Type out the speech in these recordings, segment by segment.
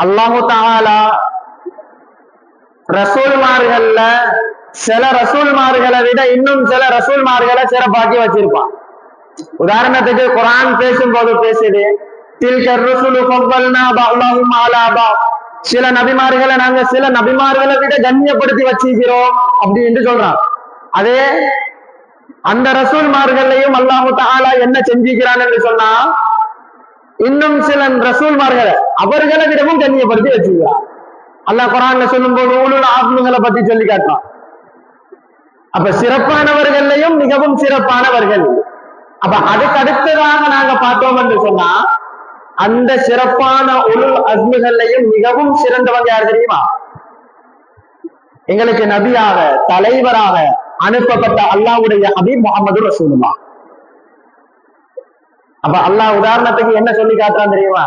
அல்லாஹு தஆலா ரசூல்மார்கள்ல சில ரசூல்மார்களை விட இன்னும் சில ரசூல்மார்களை சிறப்பாக்கி வச்சிருப்பான். உதாரணத்துக்கு குர்ஆன் பேசும்போது பேசுது, தில்க ருசுலு ஃபவ்வல்னா பஅலஹும் அலா பஅத், சில நபிமார்களை நாங்க சில நபிமார்களை விட கண்ணியப்படுத்தி வச்சிருக்கிறோம் அப்படின்னு சொல்றான். அதே அந்த ரசூல்மார்களையும் அல்லாஹு தஆலா என்ன செஞ்சிக்கிறான் என்று சொன்னா, இன்னும் சில ரசூல்மார்களை அவர்களை விடவும் கண்ணியப்படுத்தி வச்சிருக்கிறான். அல்லாஹ் குர்ஆன்ல சொல்லும் போது உலுல் ஆஸ்மிகளை பத்தி சொல்லி காட்டுறான். அப்ப சிறப்பானவர்களையும் மிகவும் சிறப்பானவர்கள். அப்ப அதுக்கு அடுத்ததாக நாங்க பார்த்தோம் என்று சொன்னா, அந்த சிறப்பான உலுல் அஸ்மிகளையும் மிகவும் சிறந்தவங்க யார் தெரியுமா? எங்களுக்கு நபியாக தலைவராக அனுப்பப்பட்ட அல்லாஹ்வுடைய ஹபீப் முஹம்மது ரசூலுல்லாஹ். அப்ப அல்லாஹ் உதாரணத்துக்கு என்ன சொல்லி காட்டுறான் தெரியுமா?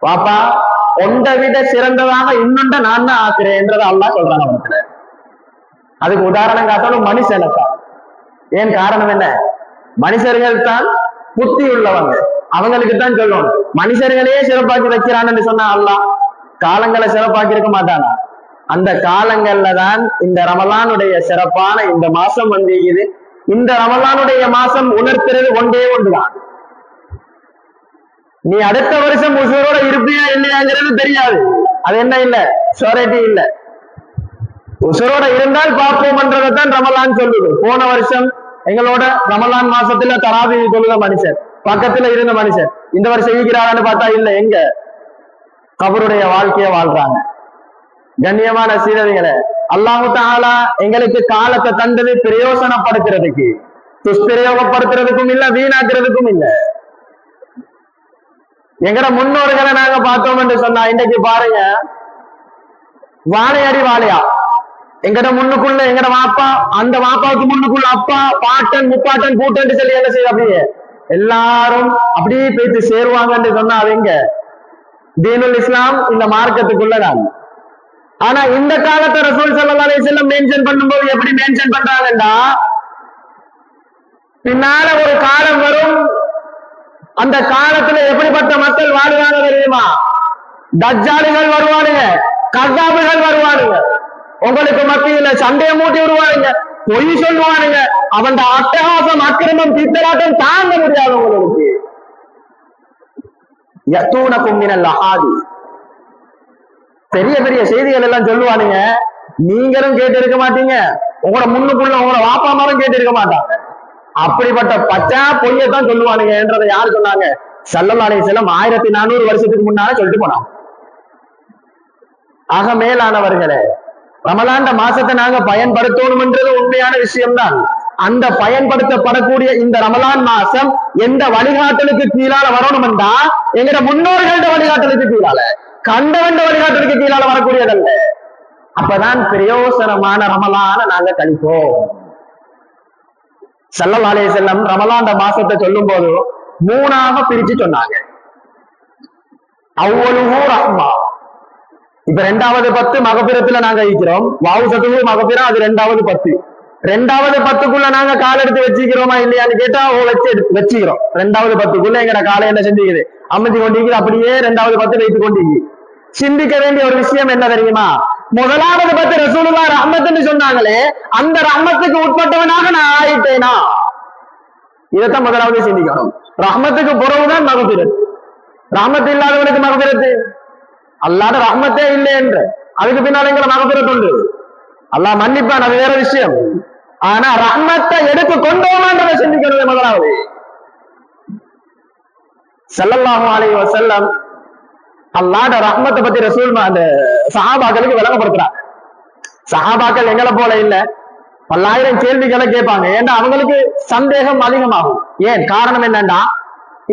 பாப்பா, ஒன்றை விட சிறந்ததாக இன்னொண்ட நான் தான் ஆக்குறேன்றத அல்லாஹ் சொல்றான் அவனுக்கு. அதுக்கு உதாரணம் காட்டணும் மனுஷனை தான். ஏன் காரணம் என்ன? மனுஷர்கள் தான் புத்தி உள்ளவங்க, அவங்களுக்கு தான் சொல்லணும். மனுஷர்களையே சிறப்பாக்கி வைக்கிறான்னு சொன்னா அல்லாஹ் காலங்களை சிறப்பாக்கி இருக்க மாட்டானா? அந்த காலங்கள்ல தான் இந்த ரமலானுடைய சிறப்பான இந்த மாசம் வந்திருக்குது. இந்த ரமலானுடைய மாசம் உணர்த்துறது ஒன்றே ஒன்றுதான், நீ அடுத்த வருஷம் உசுரோட இருப்பியா இல்லையாங்கிறது தெரியாது. அது என்ன இல்ல, ஷூரிட்டி இல்ல. உசுரோட இருந்தால் பார்ப்போம்ன்றதான் ரமலான் சொல்லுது. போன வருஷம் எங்களோட ரமலான் மாசத்துல தராவி தொழுத மனுஷன், பக்கத்துல இருந்த மனுஷன் இந்த வருஷம் இருக்கிறாரான்னு பார்த்தா இல்ல, எங்க கபருடைய வாழ்க்கைய வாழ்றாங்க. கண்ணியமான சீரவிகளை, அல்லாஹு தஆலா எங்களுக்கு காலத்தை தந்தது பிரயோசனப்படுத்துறதுக்கு, துஷ்பிரயோகப்படுத்துறதுக்கும் இல்ல, வீணாக்குறதுக்கும் இல்ல. எங்கட முன்னோர்களை நாங்க பார்த்தோம் என்று சொன்னா, இன்னைக்கு பாருங்க, வாழையடி வாழையா எங்கட முன்னுக்குள்ள எங்கட வாப்பா, அந்த வாப்பாவுக்கு முன்னுக்குள்ள அப்பா, பாட்டன் முப்பாட்டன் கூட்டன் சொல்லி என்ன செய்ய, அப்படியே எல்லாரும் அப்படியே போயிட்டு சேருவாங்கன்னு சொன்னா அது எங்க? தீனுல் இஸ்லாம் இந்த மார்க்கத்துக்குள்ளதான். ஆனா இந்த காலத்தை ரசூல் ஸல்லல்லாஹு அலைஹி வஸல்லம் மென்ஷன் பண்ணும்போது எப்படி மென்ஷன் பண்றாங்கன்னா, பின்னால ஒரு காலம் வரும், அந்த காலத்துல எப்படிப்பட்ட மக்கள் வாழ்வாங்க தெரியுமா? தஜ்ஜாலிகள் வருவானுங்க, கஸாபுகள் வருவானுங்க, உங்களுக்கு மத்தியில சண்டையை மூட்டி விடுவானுங்க, பொய் சொல்லுவானுங்க, அவன் அட்டகாசம் அக்கிரமம் பித்தலாட்டம் தாங்க முடியாது உங்களுக்கு. யத்தூனகும் மினல் அஹாதி, பெரிய பெரிய செய்திகள் எல்லாம் சொல்லுவானுங்க, நீங்களும் கேட்டு இருக்க மாட்டீங்க, உங்களோட முன்னுக்குள்ள உங்களோட வாப்பா மாரும் கேட்டு இருக்க மாட்டாங்க. அப்படிப்பட்ட பச்சா பொய்யத்தான் சொல்லுவானுங்க என்றதை யாரு சொன்னாங்க? ஸல்லல்லாஹு அலைஹி வஸல்லம் 1400 வருஷத்துக்கு முன்னால சொல்லிட்டு போனாங்க. ஆக மேலானவர்களே, ரமலான் மாசத்தை நாங்க பயன்படுத்தணும்ன்றது உண்மையான விஷயம்தான். அந்த பயன்படுத்தப்படக்கூடிய இந்த ரமலான் மாசம் எந்த வழிகாட்டலுக்கு கீழால வரணும் என்றா, எங்கட முன்னோர்களோட வழிகாட்டலுக்கு கீழால, கண்டவண்ட வழிகாட்டலுக்கு கீழால வரக்கூடியதல்ல. அப்பதான் பிரயோசனமான ரமலான நாங்க கழிப்போம். ஸல்லல்லாஹு அலைஹி வஸல்லம் ரமலான் மாசத்தை சொல்லும் போது மூணாக பிரிச்சு சொன்னாங்க. அவ்வளவு ரஹ்மா, இப்ப 2வது 10 மகபிரத்துல நாங்க இருக்கிறோம், வாவுசத்துக்கு மகபிரம் அது 2வது 10. 2வது 10க்குள்ள நாங்க கால் எடுத்து வச்சுக்கிறோமா இல்லையான்னு கேட்டா வச்சுக்கிறோம். 2வது 10க்குள்ள எங்கட காலை என்ன செஞ்சுக்குது, அமைச்சு கொண்டிருக்குது. அப்படியே 2வது 10 வைத்துக் கொண்டிருக்கு. சிந்திக்க வேண்டிய ஒரு விஷயம் என்ன தெரியுமா? 1வது 10 ரசூலுல்லாஹ் ரஹ்மத்துன்னு சொன்னாங்களே, அந்த ரஹ்மத்துக்கு உட்பட்டவனாக நான் ஆயிட்டேனா? இதைத்தான் முதலாவது சிந்திக்கணும். ரஹ்மத்துக்கு புறவுதான் மகபிரத். ரஹ்மத்து இல்லாதவனுக்கு மகபிரத்து, அல்லாத ரஹ்மத்தே இல்லை என்று அதுக்கு பின்னால எங்களை மகபிரத் உண்டு. அல்லாஹ் மன்னிப்பான், அது வேற விஷயம். ஆனா ரஹ்மத்தை எடுத்து கொண்டோமான்றதை சிந்திக்கணும் முதலாவது. ஸல்லல்லாஹு அலைஹி வஸல்லம் அல்லாஹ்ட ரஹ்மத்தை பத்தி ரசூல் அந்த சஹாபாக்களுக்கு விளங்கப்படுத்துறாங்க. சஹாபாக்கள் எங்களை போல இல்ல, பல்லாயிரம் கேள்விகளை கேட்பாங்க. ஏன்னா அவங்களுக்கு சந்தேகம் அதிகமாகும். ஏன் காரணம் என்னன்னா,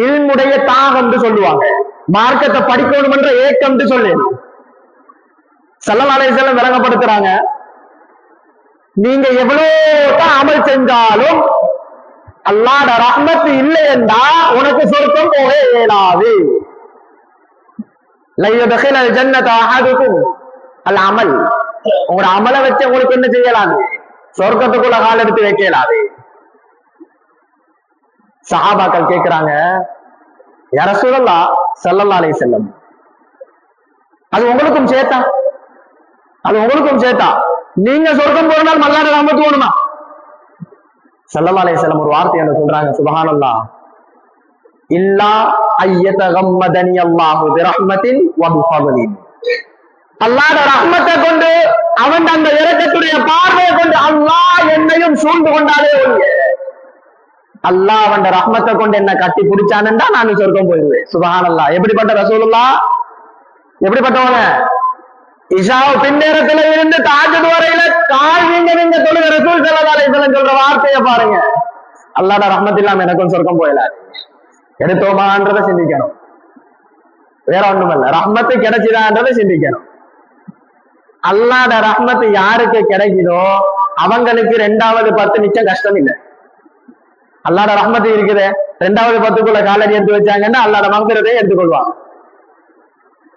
இல்முடைய தாகம் சொல்லுவாங்க, மார்க்கத்தை படிக்கணும் என்ற ஏக்கம் சொல்லணும். ஸல்லல்லாஹு அலைஹி வஸல்லம் விளங்கப்படுத்துறாங்க, நீங்க எவ்வளவுதான் அமல் செஞ்சாலும் அல்லாஹ்ட ரஹ்மத் இல்லை என்றா உனக்கு சொர்க்கம் போக இயலாது. லையதுகில் ஜன்னத அஹதுக்கும் அல் அமல், உங்களோட அமலை வச்சு உங்களுக்கு என்ன செய்யலாது? சொர்க்கத்துக்குள்ள கால் எடுத்து வைக்கலாது. சஹாபாக்கள் கேட்கிறாங்க, யா ரசூலல்லாஹ் ஸல்லல்லாஹு அலைஹி வஸல்லம், அது உங்களுக்கும் சேர்த்தா, அது உங்களுக்கும் சேர்த்தா. நீங்க சொர்க்கம் போனால் மல்லாட ரஹ்மத் போகணுமா? ஸல்லல்லாஹு அலைஹி வஸல்லம் ஒரு வார்த்தை என்ன சொல்றாங்க, சுப்ஹானல்லாஹ், இல்லா ஐயதகம்மதனி அல்லாஹு பிரஹ்மத்தின் வ பிஃபத்லின். அல்லாஹ்வுடைய ரஹ்மத்தை கொண்டு, அவன் அந்த இரக்கத்துடைய பார்வையை கொண்டு அல்லாஹ் என்னையும் சூழ்ந்து கொண்டாலே ஒழிய, அல்லாஹ் அவன் ரஹ்மத்தை கொண்டு என்ன கட்டி பிடிச்சானண்டா நான் சொர்க்கம் போயிடுவேன். சுப்ஹானல்லாஹ். எப்படிப்பட்ட ரசூலுல்லாஹ், எப்படிப்பட்டவங்க? இஷாவு பின்னேரத்துல இருந்து தாஜ்ஜுத் வரையில கால் வீங்க தொழுக ரசூல் ஸல்லல்லாஹு அலைஹி வஸல்லம் சொல்ற வார்த்தையை பாருங்க. அல்லாஹ்வுடைய ரஹ்மத் இல்லாம எனக்கும் சொர்க்கம் போயிடாது. எடுத்தோமான்றதை சிந்திக்கணும், வேற ஒண்ணுமல்ல. ரஹ்மத்து கிடைச்சுதான்றதை சிந்திக்கணும். அல்லாஹ்வுடைய ரஹ்மத்து யாருக்கு கிடைக்குதோ அவங்களுக்கு 2வது 10 நிச்சயம் கஷ்டம் இல்லை. அல்லாஹ்வுடைய ரஹ்மத்து இருக்குது, 2வது 10க்குள்ள காலடி எடுத்து வச்சாங்கன்னா அல்லாஹ்வுடைய மக்ஃபிரத்தை எடுத்துக்கொள்வாங்க.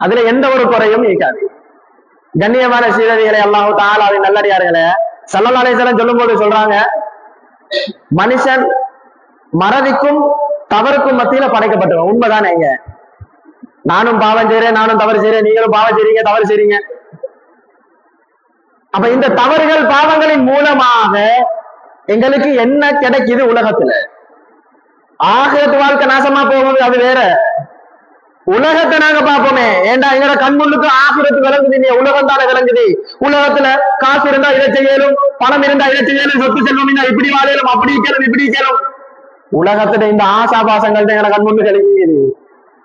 அதுல எந்த ஒரு குறையும் இருக்காது. கண்ணியமான சீரடிகளை, அல்லாஹ் தஆலாவின் நல்லடியார்களே, ஸல்லல்லாஹு அலைஹி வஸல்லம் சொல்லும் போது சொல்றாங்க, மனுஷன் மறதிக்கும் தவறுக்கும் மத்தியில படைக்கப்பட்டவன். உண்மைதானே? நானும் பாவம் செய்றேன், நானும் தவறு செய்றேன், நீங்களும் பாவம் செய்றீங்க, தவறு செய்றீங்க. அப்ப இந்த தவறுகள் பாவங்களின் மூலமாக எங்களுக்கு என்ன கிடைக்குது உலகத்துல? ஆகிரத்து வாழ்க்கை நாசமா போகுது, அது வேற. உலகத்தை நாங்க பார்ப்போமே, ஏண்டா எங்கட கண்முன்னுக்கு ஆகிரத்து விளங்குது இல்லையா? உலகம் தானே விளங்குது. உலகத்துல காசு இருந்தா இதை செய்யலும், பணம் இருந்தா இதை செய்யலும், சொத்து செல்வம் இப்படி வாழையிலும், அப்படி கேளும், இப்படி கேளும். உலகத்துல இந்த ஆசாபாசங்கள் தான் எங்கட கண்முன்னு கிடைக்குது,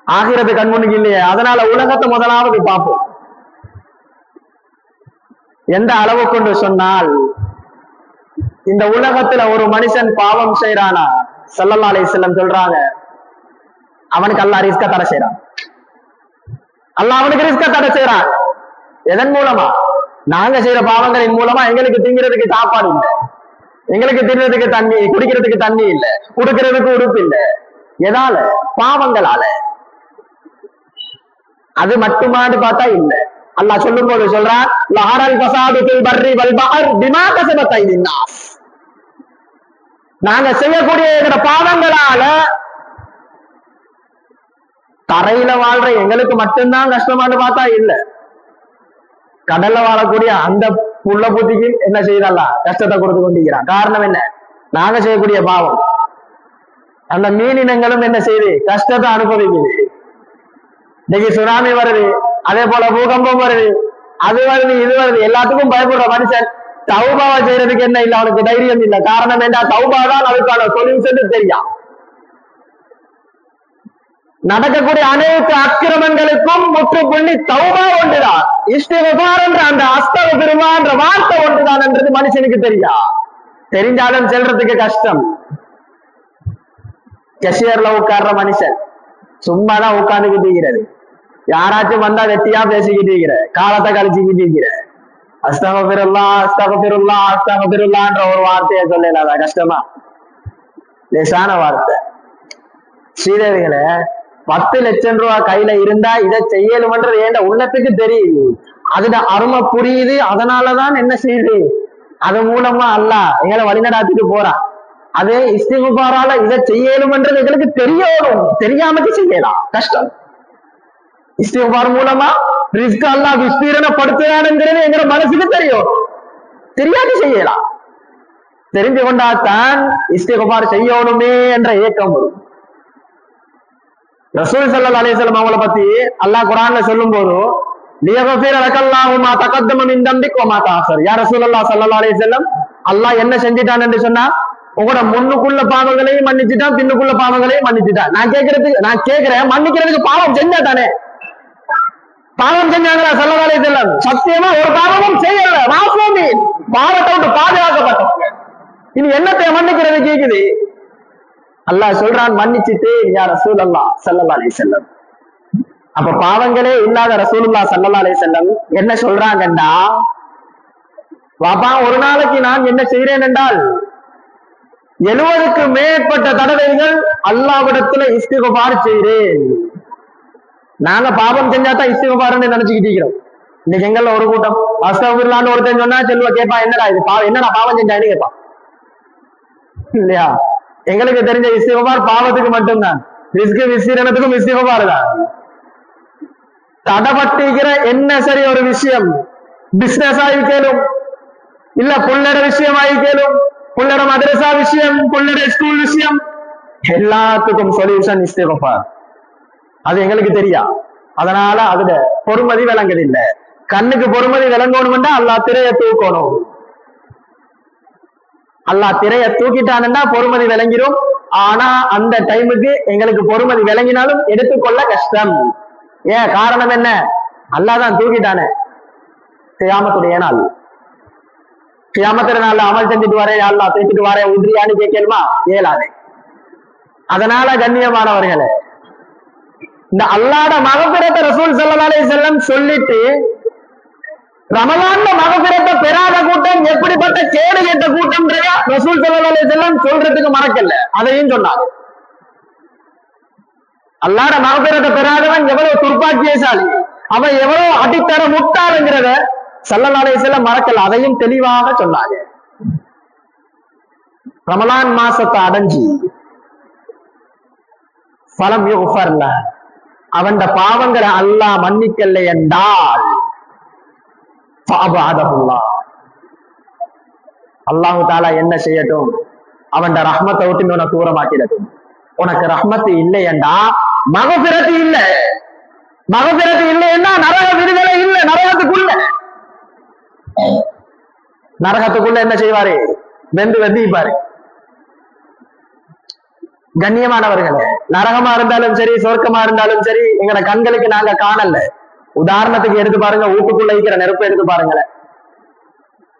ஆகிரத்து கண்முன்னுக்கு இல்லையே. அதனால உலகத்தை முதலாவது பார்ப்போம். எந்த அளவு கொண்டு சொன்னால், இந்த உலகத்துல ஒரு மனுஷன் பாவம் செய்யறானா, ஸல்லல்லாஹு அலைஹி வஸல்லம் சொல்றாங்க, அவனுக்கு அல்லாஹ் ரிஸ்க தடை செய்யறான். அல்லாஹ் அவனுக்கு ரிஸ்க தடை செய்யறான். எதன் மூலமா? நாங்க செய்யற பாவங்களின் மூலமா. எங்களுக்கு திங்கிறதுக்கு சாப்பாடு இல்லை, எங்களுக்கு திங்கிறதுக்கு தண்ணி, குடிக்கிறதுக்கு தண்ணி இல்லை, உடுக்கிறதுக்கு உடுப்பு இல்லை. எதால? பாவங்களால. அது மட்டுமான்னு பார்த்தா இல்லை. அல்லாஹ் சொல்லும் போது சொல்றான், லஹரல் ஃபஸாது ஃபில் பர்ரி வல் பஹர் பிமா கஸபத் ஐதின் நாஸ். நாங்க செய்யக்கூடிய எங்கட பாவங்களால தரையில வாழ்ற எங்களுக்கு மட்டும்தான் கஷ்டமானு பார்த்தா இல்ல, கடல்ல வாழக்கூடிய அந்த புள்ள புத்திக்கு என்ன செய்யறல்ல கஷ்டத்தை கொடுத்து கொண்டிருக்கிறான். காரணம் என்ன? நாங்க செய்யக்கூடிய பாவம். அந்த மீனினங்களும் என்ன செய்யுது? கஷ்டத்தை அனுபவிக்குது. இன்னைக்கு சுனாமி வருது, அதே போல பூகம்பம் வருது, அது வருது, இது வருது, எல்லாத்துக்கும் பயப்படுற மனுஷன் தௌபாவை செய்யறதுக்கு என்ன இல்லை, அவனுக்கு தைரியம் இல்லை. காரணம் என்ன? தௌபா தான் அதுக்கான சொல்யூஷன் தெரியும். நடக்கக்கூடிய அனைத்து அக்கிரமங்களுக்கும் முற்றுப்புள்ளி தௌபா ஒன்றுதான். இஸ்திக்ஃபார் என்ற அந்த அஸ்தக்ஃபிருல்லாஹ் என்ற வார்த்தை ஒன்றுதான் என்றது மனுஷனுக்கு தெரியா. தெரிஞ்சாலும் செல்றதுக்கு கஷ்டம். கஷியர்ல உட்கார்ற மனுஷன் சும்மாதான் உட்கார்ந்துகிட்டு இருக்கிறது. யாராச்சும் வந்தா வெட்டியா பேசிக்கிட்டு இருக்கிற, காலத்தை கழிச்சுக்கிட்டு இருக்கிற. அஸ்தக்ஃபிருல்லாஹ் அஸ்தக்ஃபிருல்லாஹ் அஸ்தக்ஃபிருல்லாஹ் என்ற ஒரு வார்த்தையை சொல்லல, கஷ்டமா? லேசான வார்த்தை. ஸ்ரீதேவிகளை 10 லட்சம் ரூபாய் கையில இருந்தா இதை செய்யலும்ன்றது ஏண்ட உள்ளத்துக்கு தெரியுது, அதுல அருமை புரியுது. அதனாலதான் என்ன செய்யுது, அது மூலமா அல்லாஹ் எங்களை வழிநடாத்திட்டு போறான். அதே இஸ்திக்ஃபாரால இதை செய்யலும்ன்றது எங்களுக்கு தெரியணும், தெரியாமக்கு செய்யலாம், கஷ்டம். இஸ்திக்ஃபார் மூலமா ரிஸ்க் அல்லாஹ் விஸ்தீரணப்படுத்துறானுங்கிறது எங்க மனசுக்கு தெரியும், தெரியாது செய்யலாம். தெரிஞ்சு கொண்டாத்தான் இஸ்திக்ஃபார் செய்யணுமே என்ற ஏக்கம் வரும். ரசூல் ஸல்லல்லாஹு அலைஹி வஸல்லம் அவங்கள பத்தி அல்லாஹ் குர்ஆன்ல சொல்லும் போது, லியக்ஃபிர லக்கல்லாஹு மா தகத்தம மின் தம்பிக் வ மா தஅஸர். யா ரசூலுல்லாஹ் ஸல்லல்லாஹு அலைஹி வஸல்லம், அல்லாஹ் என்ன செஞ்சிட்டான் என்று சொன்னா, உங்களோட முன்னுக்குள்ள பாவங்களையும் மன்னிச்சுட்டான், பின்னுக்குள்ள பாவங்களையும் மன்னிச்சுட்டான். நான் கேட்கிறேன், மன்னிக்கிறதுக்கு பாவம் செஞ்சா தானே? பாவம் செஞ்சாங்களா ஸல்லல்லாஹு அலைஹி வஸல்லம்? சத்தியமா ஒரு பாவமும் செய்யல. மாசூமீன், பாவத்தை விட்டு பாதுகாக்கப்பட்டவங்க. இனி என்னத்தை மன்னிக்கிறது கேக்குது? அல்லாஹ் சொல்றான், மன்னிச்சுட்டு யா ரசூலுல்லாஹ் ஸல்லல்லாஹு அலைஹி வஸல்லம். அப்ப பாவங்களே இல்லாத ரசூலுல்லாஹ் ஸல்லல்லாஹு அலைஹி வஸல்லம் என்ன சொல்றாங்கண்டா, வாப்பா ஒரு நாளைக்கு நான் என்ன செய்கிறேன் என்றால் 70க்கு மேற்பட்ட தடவைகள் அல்லாஹ்விடத்துல இஸ்திக்ஃபார் செய்கிறேன். நாங்க பாவம் செஞ்சாதான் இஸ்திக்ஃபார்னு நினைச்சுக்கிட்டு இருக்கிறோம். இன்னைக்கு எங்கல்ல ஒரு கூட்டம் அஸ்தக்ஃபிருல்லாஹ்னு ஒருத்தன் சொன்னா செல்வ கேட்பா, என்னடா இது பாவம், என்னடா பாவம் செஞ்சான்னு கேட்பான் இல்லையா? எங்களுக்கு தெரிஞ்ச இஸ்திக்ஃபார் பாவத்துக்கு மட்டும்தான், ரிஸ்க் விஸ்தீரணத்துக்கும் இஸ்திக்ஃபார் தான். தடப்பட்டிக்கிற என்ன சரி ஒரு விஷயம், பிசினஸ் ஆகிக்கலும் இல்ல புள்ளட விஷயம் ஆகிக்கலும், புள்ளட மதரசா விஷயம், புள்ளட ஸ்கூல் விஷயம், எல்லாத்துக்கும் சொல்யூஷன் இஸ்திக்ஃபார். அது எங்களுக்கு தெரியா, அதனால அதுல பொறுமதி விளங்குதில்லை. கண்ணுக்கு பொறுமதி விளங்கணும்னா அல்லாஹ் திரைய தூக்கணும். அல்லாஹ் திரைய தூக்கிட்டானுன்னா பொறுமதி விளங்கிடும். ஆனா அந்த டைமுக்கு எங்களுக்கு பொறுமதி விளங்கினாலும் எடுத்துக்கொள்ள கஷ்டம். ஏன் காரணம் என்ன? அல்லாஹ் தான் தூக்கிட்டானே. கியாமத்துடைய நாள், கியாமத்துடைய நாள்ல அமல் செஞ்சுட்டு வரேன் அல்லாஹ் தூக்கிட்டு வரேன் உதிரியான்னு கேட்கணுமா? ஏலாதே. அதனால கண்ணியமானவர்களே, இந்த அல்லாஹ்வுடைய மகஃபிரத்தை ரசூல் ஸல்லல்லாஹு அலைஹி வஸல்லம் சொல்லிட்டு ரமலான்ல மகஃபிரத்தை பெறாத கூட்டம் எப்படிப்பட்ட கேடு கேட்ட கூட்டம் ரசூல் ஸல்லல்லாஹு அலைஹி வஸல்லம் சொல்றதுக்கு மறக்கல, அதையும் சொன்னாங்க. அல்லாஹ்வுடைய மகஃபிரத்தை பெறாதவன் எவ்வளவு துர்பாக்கியசாலி, அவன் எவ்வளவு அடித்தர முட்டாளுங்கிறத ஸல்லல்லாஹு அலைஹி வஸல்லம் மறக்கல, அதையும் தெளிவாக சொன்னாங்க. ரமலான் மாசத்தை அடைஞ்சி ஃபலம் யுஃபர்ல, அவன் பாவங்களை அல்லாஹ் மன்னிக்கல என்றால் அல்லாஹு தாலா என்ன செய்யட்டும்? அவன் ரஹ்மத்தை விட்டு உனக்கு தூரமாக்கிடட்டும். உனக்கு ரஹ்மத்து இல்லை என்றா மகஃபிரத்து இல்ல, மகஃபிரத்து இல்லைன்னா நரக விடுதலை இல்லை. நரகத்துக்குள்ள என்ன செய்வாரு? வெந்து வெந்திப்பாரு. கண்ணியமானவர்களே, நரகமா இருந்தாலும் சரி சொர்க்கமா இருந்தாலும் சரி எங்கட கண்களுக்கு நாங்க காணல. உதாரணத்துக்கு எடுத்து பாருங்க, வீட்டுக்குள்ள இருக்கிற நெருப்பை எடுத்து பாருங்களேன்.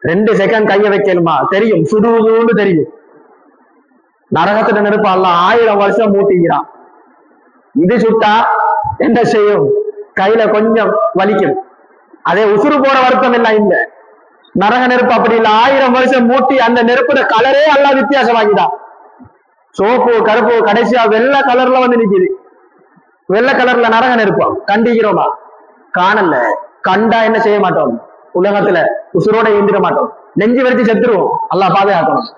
2 செகண்ட் கைய வைக்கணுமா தெரியும், சுடுன்னு தெரியும். நரகத்துல நெருப்பு எல்லாம் 1000 வருஷம் மூட்டிக்கிறான். இது சுட்டா என்ன செய்யும்? கையில கொஞ்சம் வலிக்கும். அதே உசுறு போற வருத்தம் எல்லாம் இல்ல. நரக நெருப்பு அப்படி இல்ல, 1000 வருஷம் மூட்டி அந்த நெருப்புட கலரே எல்லாம் வித்தியாசமாகிதான். சோப்பு கருப்பு கடைசியா வெள்ளை கலர்ல வந்து நிக்குது. வெள்ளை கலர்ல நரக நெருப்போம் கண்டிக்கிறோமா? காணல. கண்டா என்ன செய்ய மாட்டோம்? உலகத்துல உசுரோட எழுந்திர மாட்டோம், நெஞ்சு வரைச்சு செத்துருவோம். அல்லாஹ் பாதுகாக்கணும்.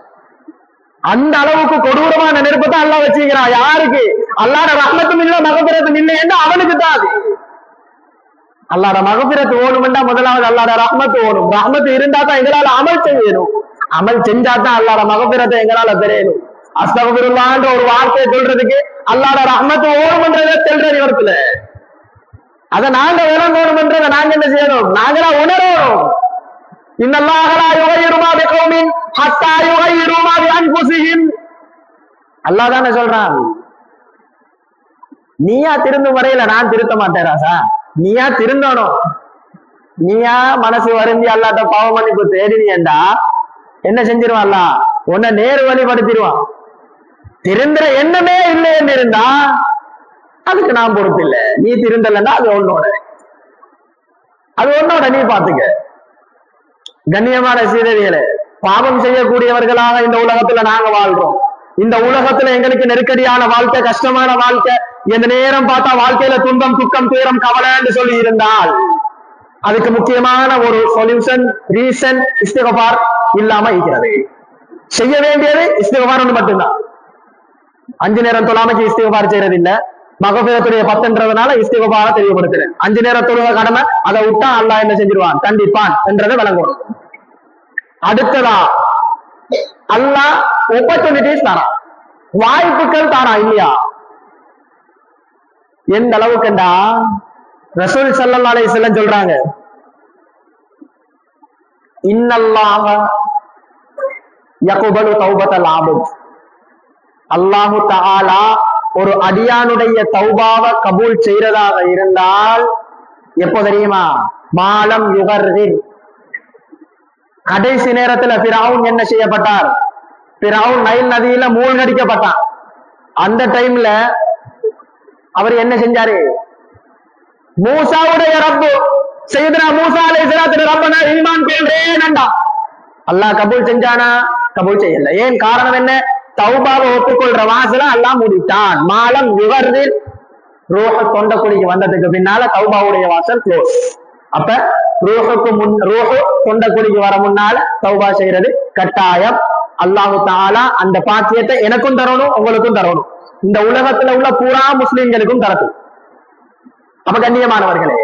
அந்த அளவுக்கு கொடூரமான நெருப்பு தான் அல்லாஹ் வச்சுக்கிறான். யாருக்கு? அல்லாஹ்ட ரஹ்மத்தும் இல்ல மகஃபிரத்தும் இல்லை என்று அவனுக்கு தான். அது அல்லாஹ்ட மகஃபிரத்து ஓணும்னா முதலாவது அல்லாஹ்ட ரஹ்மத்து ஓணும். ரஹ்மத்து இருந்தா தான் எங்களால அமல் செய்யணும். அமல் செஞ்சா தான் அல்லாஹ்ட மகஃபிரத்தை எங்களால பெறணும். அஸ்தக்ஃபிருல்லாஹ்ன்ற ஒரு வார்த்தையை சொல்றதுக்கு அல்லாஹ்ட ரஹ்மத்து ஓணும்ன்றதை சொல்றது இடத்துல. அதை நாங்க விளங்கணும்ன்றதை நாங்க என்ன செய்யணும்? நாங்களா உணரணும். இன்னல்லாஹ லா யுகையிரு மா பிகௌமின் ஹத்தா யுகையிரு மா பிஅன்ஃபுஸிஹிம். அல்லாஹ் தானே சொல்றான். நீயா திருந்தும் வரையில நான் திருத்த மாட்டேன் ராசா. நீயா திருந்தணும். நீயா மனசு வருந்தி அல்லாஹ்ட்ட பாவ மன்னிப்பு தேடினியண்டா என்ன செஞ்சிருவான்? அல்லாஹ் உன்னை நேரு வழிபடுத்திடுவான். திருந்துற எண்ணமே இல்லைன்னு இருந்தா அதுக்கு நான் பொறுப்பு இல்லை. நீ திருந்தலன்னா அது உன்னோட, அது உன்னோட, நீ பாத்துக்க. கண்ணியமான சீதவிகளே, பாவம் செய்யக்கூடியவர்களாக இந்த உலகத்துல நாங்க வாழ்றோம். இந்த உலகத்துல எங்களுக்கு நெருக்கடியான வாழ்க்கை, கஷ்டமான வாழ்க்கை, எந்த நேரம் பார்த்தா வாழ்க்கையில துன்பம் துக்கம் துயரம் கவலைன்னு சொல்லி இருந்தால் அதுக்கு முக்கியமான ஒரு சொல்யூஷன் ரீசன் இஸ்திக்ஃபார் இல்லாம இருக்கிறது. செய்ய வேண்டியது இஸ்திக்ஃபார் ஒன்று மட்டும்தான். 5 நேரம் தொழாமைக்கு இஸ்திக்ஃபார் செய்யறது இல்ல, மகஃபிரத்துடைய 10ன்றதுனால இஸ்திக்ஃபார தெரியப்படுத்துறேன். 5 நேரம் தொழுக கடமை, அதை விட்டா அல்லாஹ் என்ன செஞ்சிருவான்? கண்டிப்பான் என்றதை விளங்கணும். அடுத்ததா அல்லாஹ் ஆப்பர்ச்சுனிட்டிஸ் தானா, வாய்ப்புகள் தானா இல்லையா? எந்த அளவுக்குண்டா ரசூல் ஸல்லல்லாஹு அலைஹி வஸல்லம் சொல்றாங்க, இன்னல்லாஹ யக்பலு தௌபத்தல் அப்த். அல்லாஹு தஆலா ஒரு அடியானுடைய தௌபாவை கபூல் செய்யறதாக இருந்தால் எப்போ தெரியுமா? மாலம் யுகர்ரிர். கடைசி நேரத்துல ஃபிரௌன் என்ன செய்யப்பட்டார்? ஃபிரௌன் நைல் நதியில மூழ்கடிக்கப்பட்டான். அந்த டைம்ல அவர் என்ன செஞ்சாரு? மூசாவுடைய ரப்பு சையதுனா மூசா அலைஹிஸ்ஸலாத்து ரப்பனா ஈமான் கொள்றேன்டா. அல்லாஹ் கபூல் செஞ்சானா? கபூல் செய்யல. ஏன்? காரணம் என்ன? தௌபாவை ஒப்புக்கொள்ற வாசல அல்லாஹ் மூடிட்டான். மாலம் யுகர்ரிர். ரூஹ் தொண்டக்குழிக்கு வந்ததுக்கு பின்னால தௌபாவுடைய வாசல் க்ளோஸ். அப்ப ரூஹு தொண்டக்குழிக்கு வர முன்னால தௌபா செய்யறது கட்டாயம். அல்லாஹு தஆலா அந்த பாக்கியத்தை எனக்கும் தரணும், உங்களுக்கும் தரணும், இந்த உலகத்துல உள்ள பூரா முஸ்லிம்களுக்கும் தரட்டும். அப்ப கண்ணியமானவர்களே,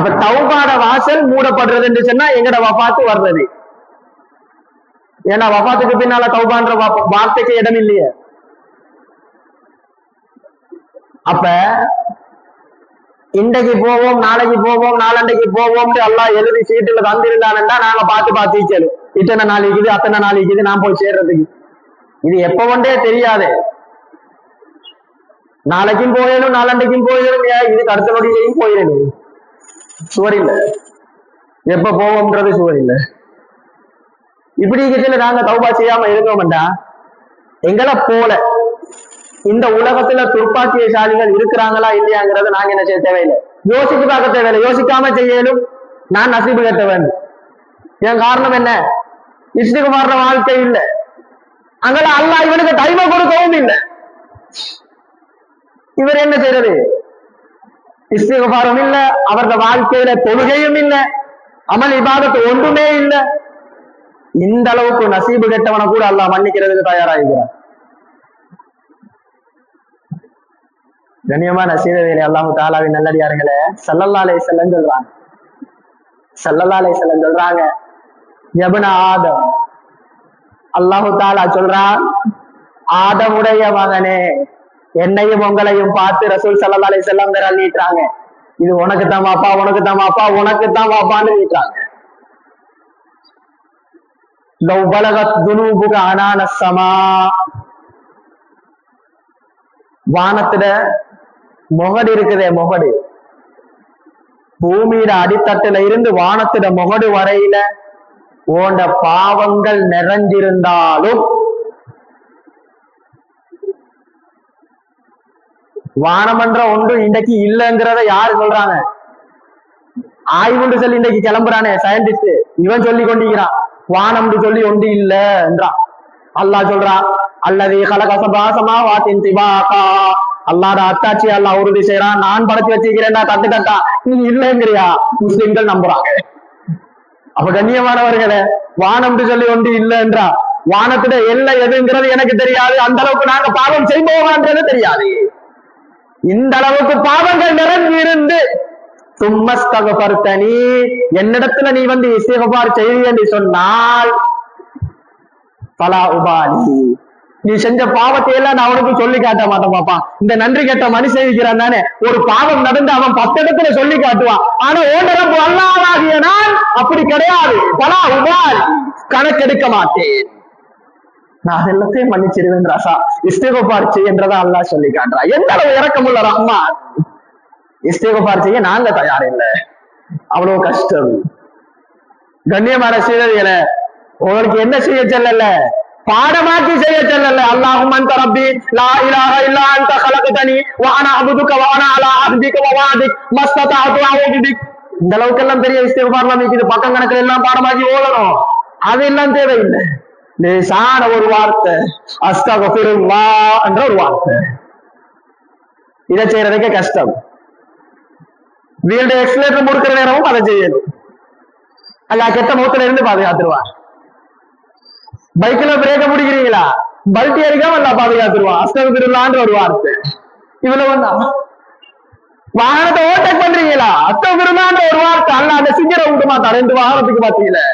அப்ப தௌபாட வாசல் மூடப்படுறதுன்னு சொன்னா எங்கட வஃபாத்து வர்றது. ஏன்னா வஃபாத்துக்கு பின்னால தௌபான்ற வார்த்தைக்கு இடம் இல்லையே. அப்ப இன்றைக்கு போவோம், நாளைக்கு போவோம், நாளண்டைக்கு போவோம் அல்லாஹ் எழுதி சீட்டுல தந்திருந்தானுன்னா நாங்க பார்த்து பார்த்து இத்தனை நாளைக்குது அத்தனை நாளைக்குது நான் போய் சேர்றதுக்கு. இது எப்ப ஒன்றே தெரியாது. நாளைக்கும் போயிடும், நாளண்டைக்கும் போயிடும், இதுக்கு அடுத்த நொடியிலையும் போயிடும். சுவர் இல்லை, எப்ப போவோம்ன்றது சுவர் இல்லை. இப்படி கிட்ட நாங்க தௌபா செய்யாம இருந்தோம்டா எங்களை போல இந்த உலகத்துல துர்ப்பாக்கியசாலிகள் இருக்கிறாங்களா இல்லையாங்கிறத நாங்க என்ன செய்ய தேவையில்லை, யோசிச்சு பார்க்க தேவையில்லை. யோசிக்காம செய்யலும் நான் நசீபு கட்ட வேண்டும். என் காரணம் என்ன? இஸ்திக்ஃபார்ற வாழ்க்கை இல்லை. அங்கே அல்லாஹ் இவனுக்கு டைமை கொடுக்கவும் இல்லை. இவர் என்ன செய்யறது? இஸ்திக்ஃபாரும் இல்ல, அவரது வாழ்க்கையில தொழுகையும் இல்ல, அமல் இபாதத்து ஒன்றுமே இல்ல. இந்த அளவுக்கு நசீபு கெட்டவனை கூட அல்லாஹ் மன்னிக்கிறதுக்கு தயாராகிறான். கண்ணியமான சீதவேலை அல்லாஹு தாலாவின் நல்லடியார்களே, ஸல்லல்லாஹு அலைஹி வஸல்லம் சொல்றாங்க, ஸல்லல்லாஹு அலைஹி வஸல்லம் சொல்றாங்க, யப்ன ஆதம், அல்லாஹு தாலா சொல்றான், ஆதமுடைய மகனே, என்னையும் உங்களையும் பார்த்து ரசூல் ஸல்லல்லாஹு அலைஹி வஸல்லம் விரல் நீட்டுறாங்க. இது உனக்கு தான் வாப்பா, உனக்கு தான் வாப்பா, உனக்கு தான் வாப்பான்னு நீட்டுறாங்க. லவ் பலகத் துனூபுக அனான ஸமா, வானத்துல முகடு இருக்குதே, முகடு பூமியில அடித்தட்டுல இருந்து வானத்துல முகடு வரையில ஓண்ட பாவங்கள் நிறைஞ்சிருந்தாலும் வானமன்ற ஒன்று இன்றைக்கு இல்லைங்கிறத யாரு சொல்றாங்க? ஆய்வுண்டு சொல்லி இன்றைக்கு கிளம்புறானே சயின்டிஸ்ட், இவன் சொல்லி கொண்டிருக்கிறான் வானம்னு சொல்லி ஒன்று இல்ல என்றான். அல்லாஹ் சொல்றான், அல்லது கலகசபாசமா வாத்தின் திபாகா, அல்லாட அத்தாட்சி அல்லாஹ் உறுதி செய்யறான், நான் படைச்சு வச்சிருக்கிறேன்டா தட்டு தட்டா, நீ இல்லைங்கிறியா? முஸ்லிம்கள் நம்புறாங்க. அப்ப கண்ணியமானவர்களே, வானம்னு சொல்லி ஒன்று இல்லை என்றா, வானத்துல எல்லை எதுங்கிறது எனக்கு தெரியாது. அந்த அளவுக்கு நாங்க பாவம் செய்வோமான்றது தெரியாது. இந்த அளவுக்கு பாவங்கள் நிறைந்திருந்து சும்மஸ்தகபர்த்தனி, என்னிடத்துல நீ வந்து இஸ்திக்ஃபார் செய்தி என்று சொன்னால் பலா உபாலி, நீ செஞ்ச பாவத்தை எல்லாம் நான் அவனுக்கு சொல்லி காட்ட மாட்டேன் பாப்பா. இந்த நன்றி கேட்ட மனுஷன் இருக்கிறான் தானே, ஒரு பாவம் நடந்து அவன் 10 இடத்துல சொல்லி காட்டுவான். ஆனா ஓண்டரப்பு அல்லாஹ்வாகிய நான் அப்படி கிடையாது. பலா உபாலி, கணக்கெடுக்க மாட்டேன், நான் எல்லாத்தையும் மன்னிச்சிருவேன் ராசா. இஸ்திக்ஃபார் செய்ய என்றதை அல்லாஹ் சொல்லி காட்டுறான். எந்த அளவு இரக்கமுள்ள ரஹ்மான். இஸ்திக்ஃபார் செய்ய நாங்க தயார் இல்லை, அவ்வளவு கஷ்டம். கண்ணியமான சீதவிகளை உங்களுக்கு என்ன செய்ய செல்லல, பாடமாக்கி செய்ய செல்லல. அல்லாஹும்ம அன்த ரப்பி லா இலாஹ இல்லா அன்த கலக்தனி வ அனா அப்துக வ அனா அலா அஹ்திக வ வஅதிக் மஸ்ததஅது அஊது பிக். இந்த அளவுக்கு எல்லாம் பெரிய இஸ்திக்ஃபார்லாம் இருக்குது, பக்கம் கணக்குல எல்லாம் பாடமாக்கி ஓதணும், அதெல்லாம் தேவையில்லை. லேசான ஒரு வார்த்தை அஸ்தக்ஃபிருல்லாஹ் என்ற ஒரு வார்த்தை, இதை செய்யறதுக்கே கஷ்டம். வீடு எக்ஸலேட்டர் முடுக்கிற நேரமும் அதை செய்யணும். அல்லாஹ் கெட்ட முகத்துல இருந்து பாதுகாத்துருவான். பைக்ல பிரேக்க பிடிக்கிறீங்களா, பல்ட்டி அடிக்காம அல்லாஹ் பாதுகாத்துருவான். அஸ்தக்ஃபிருல்லாஹ்ன்ற ஒரு வார்த்தை. இவ்வளவு வாகனத்தை ஓவர்டேக் பண்றீங்களா, அஸ்தக்ஃபிருல்லாஹ்ன்ற ஒரு வார்த்தை. அல்லாஹ் அந்த சிங்கரை விட்டு மாட்டான். 2 வாகனத்துக்கு பாத்தீங்களா,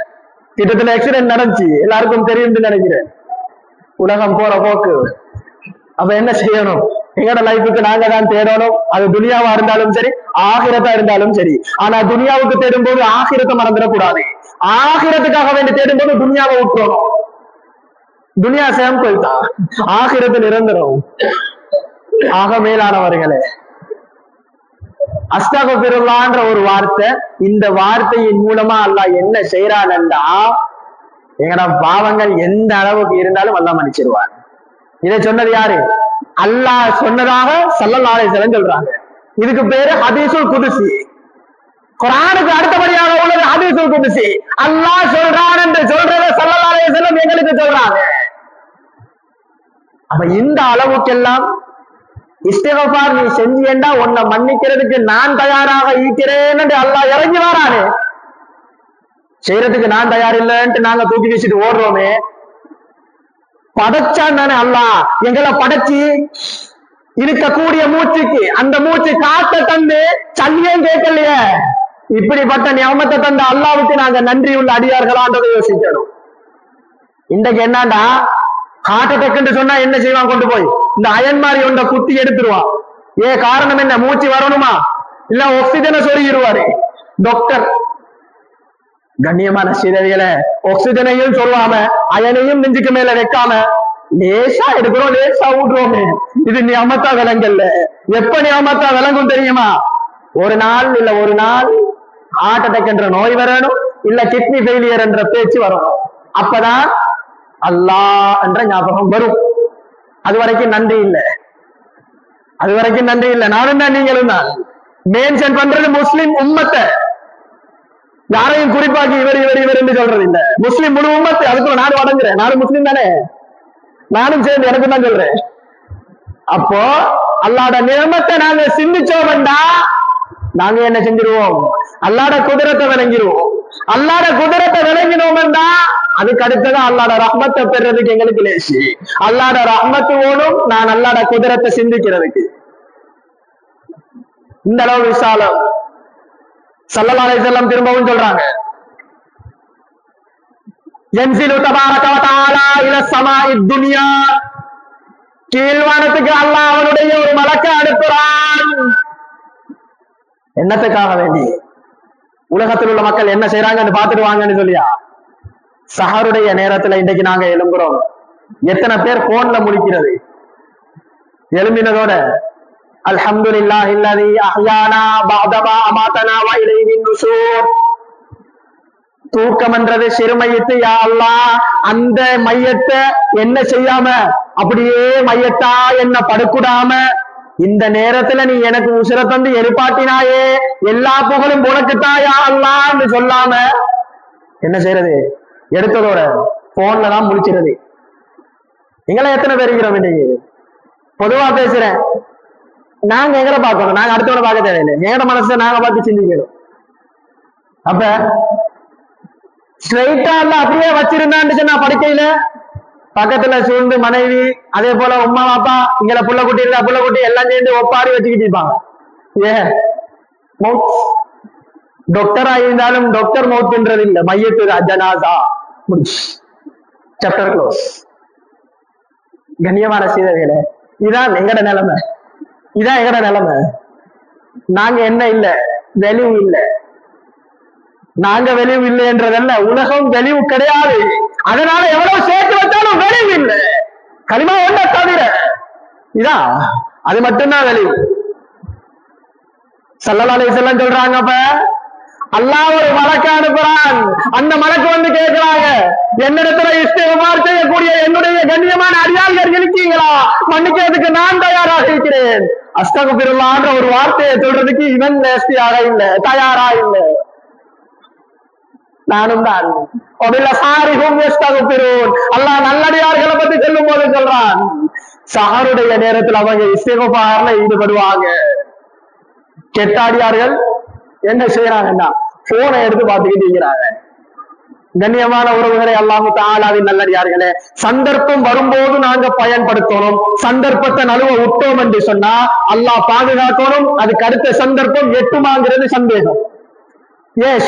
கிட்டத்தட்ட ஆக்சிடென்ட் நடந்துச்சு, எல்லாருக்கும் தெரியும் நினைக்கிறேன். உலகம் போற போக்கு. அப்ப என்ன செய்யணும்? எங்கட லைஃபுக்கு நாங்க தான் தேடணும். அது துனியாவா இருந்தாலும் சரி, ஆகிரத்தா இருந்தாலும் சரி. ஆனா துனியாவுக்கு தேடும் போது ஆகிரத்தை மறந்துடக்கூடாது. ஆகிரத்துக்காக வேண்டி தேடும் போது துனியாவை விட்டுறணும். துனியா சாம்பிள் தான், ஆகிரத்து நிரந்தரம். ஆக மேலானவர்களே, அஸ்தக்ஃபிருல்லாஹ்ன்ற ஒரு வார்த்தை, இந்த வார்த்தையின் மூலமா அல்லாஹ் என்ன செய்யறான்டா, எங்கட பாவங்கள் எந்த அளவுக்கு இருந்தாலும் அல்லாஹ் மன்னிச்சிருவார். இதை சொன்னது யாரு? அல்லாஹ் சொன்னதாக ஸல்லல்லாஹு அலைஹி வஸல்லம் சொல்றாங்க. இதுக்கு பேரு ஹதீஸுல் குதுஸி. குர்ஆனுக்கு அடுத்தபடியாக உள்ளது ஹதீஸுல் குதுஸி. அல்லாஹ் சொல்றான் என்று சொல்றத ஸல்லல்லாஹு அலைஹி வஸல்லம் எங்களுக்கு சொல்றாங்க. அப்ப இந்த அளவுக்கெல்லாம் இஸ்திக்ஃபார் நீ செஞ்சியண்டா உன்னை மன்னிக்கிறதுக்கு நான் தயாராக இருக்கிறேன் என்று அல்லாஹ் இறங்கி வரானே, செய்யறதுக்கு நான் தயார் இல்லைன்ட்டு நாங்க தூக்கி வீசிட்டு ஓடுறோமே. படைச்சான் தானே அல்லாஹ், எங்களை படைச்சி இருக்கக்கூடிய மூச்சுக்கு அந்த மூச்சு காத்த தந்து சல்லியும் கேட்கலையே, இப்படிப்பட்ட நியமத்தை தந்த அல்லாவுக்கு நாங்க நன்றி உள்ள அடியார்களான்றதை யோசிக்கணும். இன்றைக்கு என்னண்டா ஹார்ட் அட்டாக் சொன்னா என்ன செய்வான், கொண்டு போய் இந்த அயன் மாதிரி ஒன்றை குத்தி எடுத்துருவான். காரணம் என்ன, மூச்சு வரணுமா, இல்ல ஆக்சிஜனை சொருகிடுவாரு டாக்டர். கண்ணியமான சிறவிகளை ஆக்சிஜனையும் சொல்லாம அயனையும் நெஞ்சுக்கு மேல வைக்காம லேசா எடுக்கிறோம், லேசா விடுறோமே. இது நியமத்தா விலங்கல்ல. எப்ப நியமத்தா விளங்கும் தெரியுமா? ஒரு நாள் இல்ல ஒரு நாள் ஹார்ட் அட்டாக் என்ற நோய் வரணும், இல்ல கிட்னி ஃபெயிலியர் என்ற பேச்சு வரணும். அப்பதான் அல்லாஹ் என்ற ஞாபகம் வரும். அது வரைக்கும் நன்றி இல்லை, அது வரைக்கும் நன்றி இல்லை. நானும் தான் நீங்களும் தான் மென்ஷன் பண்றது முஸ்லிம் உம்மத்தை, யாரையும் குறிப்பாக்கி இவர் இவர் இவர் என்று சொல்றது இல்ல. முஸ்லிம் முழு உம்மத்தை. அதுக்குள்ள நானும் அடங்குறேன், நானும் முஸ்லிம் தானே, நானும் சேர்ந்து எனக்கு தான் சொல்றேன். அப்போ அல்லாட நியமத்தை நாங்க சிந்திச்சோம்டா நாங்க என்ன செஞ்சிருவோம், அல்லாட குதிரத்தை விளங்கிடுவோம். அல்லாட குதிரத்தை விளங்கினோம்டா அதுக்கு அடுத்ததான் அல்லாட ரஹ்மத்தை பெறதுக்கு எங்களுக்கு லேசி. அல்லாட ரஹ்மத்து ஓடும் நான் அல்லாட குதிரத்தை சிந்திக்கிறதுக்கு. இந்த அளவு விசாலம் ஸல்லல்லாஹு அலைஹி வஸல்லம் திரும்பவும் சொல்றாங்க, யன்ஸிலு தபாரக வ தஆலா இல ஸமாஇத் துன்யா, கீழ்வானத்துக்கு அல்லாஹ் அவனுடைய ஒரு மலக்கை அனுப்புறான். என்னத்துக்காக வேண்டி? உலகத்தில் உள்ள மக்கள் என்ன செய்யறாங்கன்னு பார்த்துட்டு வாங்கன்னு சொல்லியா? சஹருடைய நேரத்துல இன்றைக்கு நாங்க எழும்புறோம். எத்தனை பேர் போன்ல முழிக்கிறது? எழும்பினதோட அல்ஹம்துலில்லாஹி அல்லதி அஹ்யானா பஅதமா அமாதனா வ இலைஹின் நுஷூர். தூக்கம் என்றது சிறுமையத்து. யா அல்லாஹ், அந்த மையத்தை என்ன செய்யாம அப்படியே மையத்தா என்ன படுக்கூடாம இந்த நேரத்துல நீ எனக்கு உசிர தந்து எழுப்பாட்டினாயே, எல்லா புகழும் உனக்குத்தான் யா அல்லாஹ்னு சொல்லாம என்ன செய்யறது? எடுத்ததோட போன்ல தான் முடிச்சிருது. எங்களை எத்தனை பேர் இருக்கிறோம் இன்னைக்கு? பொதுவா பேசுறேன், நாங்க எங்களை பார்க்கணும், நாங்க அடுத்தவனை பார்க்க தேவையில்லை. எங்கட மனசை நாங்க பார்த்து சிந்திக்கணும். அப்ப ஸ்ட்ரைட்டா இல்ல அப்படியே வச்சிருந்தான்னு சொன்னா படுக்கையில பக்கத்துல சூழ்ந்து மனைவி, அதே போல உமா பாப்பா, இங்களை புள்ள குட்டி இல்ல புள்ள குட்டி எல்லாம் சேர்ந்து ஒப்பாரி வச்சுக்கிட்டு இருப்பாங்க. டாக்டரா இருந்தாலும் டாக்டர் மௌத்ன்றது இல்ல, மையத்து ஜனாசா சாப்டர் க்ளோஸ். கண்ணியமான சீதர்களே, இதான் எங்கட நிலைமை, இதான் எங்கட நிலைமை. நாங்க என்ன இல்ல, வெளிவு இல்ல. நாங்க வெளிவு இல்லைன்றதல்ல, உலகம் வெளிவு கிடையாது. அதனால எவ்வளவு சேர்த்து வச்சாலும் வெளிவு இல்லை. களிமா ஒன்றை தவிர இதான், அது மட்டும்தான் வெளிவு. ஸல்லல்லாஹு அலைஹி வஸல்லம் சொல்றாங்க, அப்ப அல்லாஹ் ஒரு மலக்கை அனுப்புறான். அந்த மலக்கு வந்து கேட்கிறாங்க, என்னிடத்துல இஸ்திக்பார் செய்யக்கூடிய என்னுடைய கண்ணியமான அடியார்கள் இருக்கீங்களா? மன்னிக்கிறதுக்கு நான் தயாராக இருக்கிறேன். அஸ்தக்ஃபிருல்லாஹ்ன்ற ஒரு வார்த்தையை சொல்றதுக்கு இவன் லேசியாக இல்ல, தயாரா இல்ல. நானும் தான். அல்லாஹ் நல்லடியார்களை பத்தி சொல்லும் போது சொல்றான், சஹருடைய நேரத்தில் அவங்க இஸ்திக்பார்ல ஈடுபடுவாங்க. கெட்டாடியார்கள் என்ன செய்யறாங்கன்னா போனை எடுத்து பார்த்துக்கிட்டு இருக்கிறாங்க. கண்ணியமான உறவுகளை, அல்லாஹு தஆலாவின் நல்லடியார்களே, சந்தர்ப்பம் வரும்போது நாங்க பயன்படுத்தணும். சந்தர்ப்பத்தை நழுவ விட்டோம் என்று சொன்னா அல்லாஹ் பாதுகாக்கணும். அதுக்கு அடுத்த சந்தர்ப்பம் எட்டுமாங்கிறது சந்தேகம்.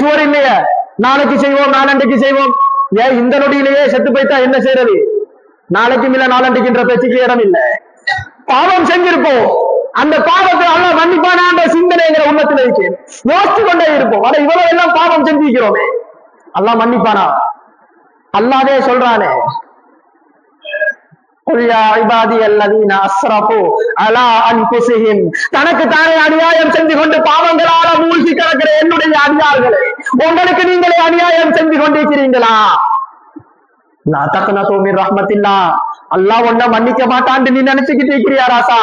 சுவர் இல்லையா? நாளைக்கு செய்வோம், நாளண்டைக்கு செய்வோம். இந்த நொடியிலேயே செத்து போய்த்தா என்ன செய்யறது? நாளைக்கும் இல்ல நாளண்டைக்குன்ற பேச்சுக்கு இடம் இல்லை. பாவம் செஞ்சிருப்போம், அந்த பாவத்தை அல்லாஹ் மன்னிப்பான சிந்தனைங்கிற உள்ளத்துல இருக்கு. யோசிச்சு கொண்டே இருப்போம், ஆனா இவ்வளவு எல்லாம் பாவம் செஞ்சிருக்கிறோமே, அல்லாஹ் மன்னிப்பானா? அல்லாஹ்வே சொல்றானே, தனக்கு தானே அநியாயம் செஞ்சு கொண்டு பாவங்களால மூழ்கி கிடக்கிற என்னுடைய அடியார்களே, உங்களுக்கு நீங்களே அநியாயம் செஞ்சு கொண்டிருக்கிறீங்களா? அல்லாஹ் ஒன்ன மன்னிக்க மாட்டான்னு நீ நினைச்சுக்கிட்டு இருக்கிறியா ராசா?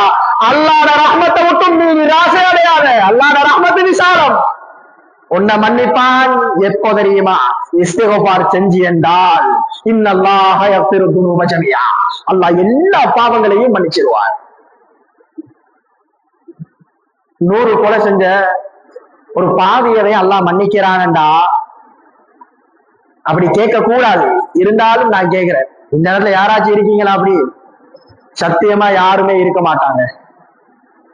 அல்லாஹ்வோட ரஹ்மத்தை விட்டும் நீ நிராசை அடையாத. அல்லாஹ்வோட ரஹ்மத்து விசாலம். உன்னை மன்னிப்பான் எப்போ தெரியுமா? இஸ்திக்பார் செஞ்சு என்றால் இன்னல்லாஹ யக்ஃபிரு துனூப ஜமீஆ, அல்லாஹ் எல்லா பாவங்களையும் மன்னிச்சிடுவார். 100 கொலை செஞ்ச ஒரு பாவியவை அல்லாஹ் மன்னிக்கிறான்டா, அப்படி கேட்க கூடாது. இருந்தாலும் நான் கேட்கிறேன், இந்த இடத்துல யாராச்சும் இருக்கீங்களா? அப்படி சத்தியமா யாருமே இருக்க மாட்டாங்க.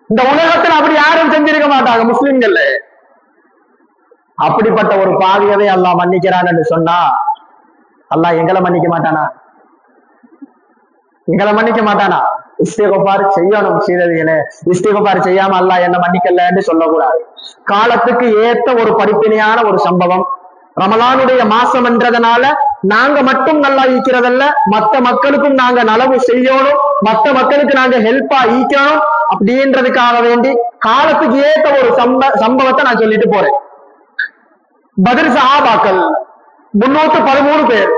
இந்த உலகத்துல அப்படி யாரும் செஞ்சிருக்க மாட்டாங்க முஸ்லிம்கள். அப்படிப்பட்ட ஒரு பாவியவே அல்லாஹ் மன்னிக்கிறான் என்று சொன்னா அல்லாஹ் எங்களை மன்னிக்க மாட்டானா? எங்களை மன்னிக்க மாட்டானா? இஸ்திக்ஃபார் செய்யணும். சீரதிகளே, இஸ்திக்ஃபார் செய்யாம அல்லாஹ் என்ன மன்னிக்கலன்னு சொல்லக்கூடாது. காலத்துக்கு ஏத்த ஒரு படிப்பினையான ஒரு சம்பவம். ரமலானுடைய மாசம் என்றதுனால நாங்க மட்டும் நல்லா ஈக்கிறதல்ல, மற்ற மக்களுக்கும் நாங்க நலவு செய்யணும், மற்ற மக்களுக்கு நாங்க ஹெல்ப்பா ஈக்கணும் அப்படின்றதுக்காக வேண்டி காலத்துக்கு ஏத்த ஒரு சம்பவத்தை நான் சொல்லிட்டு போறேன். பத்ர் சஹாபாக்கள் 313 பேர்.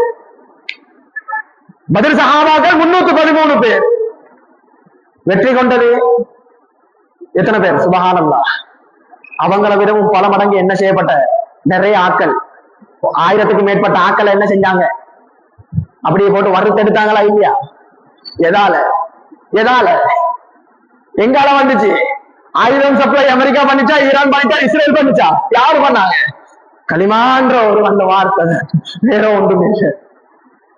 பத்ர் சஹாபாக்கள் 313 பேர். வெற்றி கொண்டது எத்தனை பேர்? சுபஹானல்லாஹ். அவங்களை விடவும் பல மடங்கு என்ன செய்யப்பட்ட நிறைய ஆட்கள், 1000க்கு மேற்பட்ட ஆட்கள் என்ன செஞ்சாங்க? அப்படியே போட்டு வறுத்தெடுத்தாங்களா இல்லையா? எதால எதால எங்கால வந்துச்சு? ஆயுதம் சப்ளை அமெரிக்கா பண்ணிச்சா, ஈரான் பண்ணிச்சா, இஸ்ரேல் பண்ணிச்சா? யாரு பண்ணாங்க? களிமான்ற ஒரு அந்த வார்த்தை, வேற ஒன்றுமே.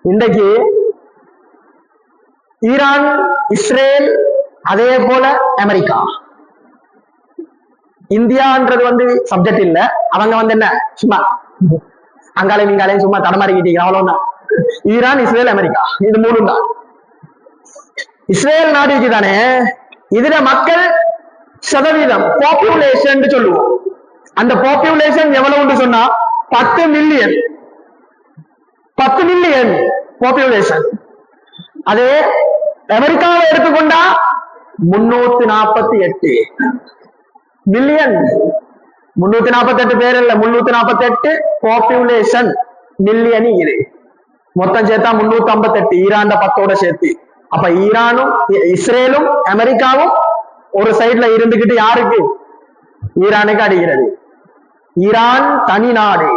இன்றைக்கு ஈரான், இஸ்ரேல், அதே போல அமெரிக்கா, இந்தியான்றது சப்ஜெக்ட் இல்ல. அவங்க என்ன சும்மா அங்காலையும் இங்காலையும் சும்மா தடமாறிக்கிட்டீங்க, அவ்வளவுதான். ஈரான், இஸ்ரேல், அமெரிக்கா, இது 3 தான். இஸ்ரேல் நாடுக்கு தானே இதுல மக்கள் சதவீதம் பாப்புலேஷன் சொல்லுவோம். அந்த பாப்புலேஷன் எவ்வளவுன்னு சொன்னா 10 மில்லியன். 10 million population. அதே அமெரிக்காவை எடுத்துக்கொண்டா 348 மில்லியன். 348 பேர் இல்ல, 348 பாப்புலேஷன் மில்லியன். இது மொத்தம் சேர்த்தா 358, ஈரான் 10ஓட சேர்த்து. அப்ப ஈரானும் இஸ்ரேலும் அமெரிக்காவும் ஒரு சைட்ல இருந்துகிட்டு யாருக்கு? ஈரானுக்கு அடிக்கிறது. ஈரான் தனி நாடு,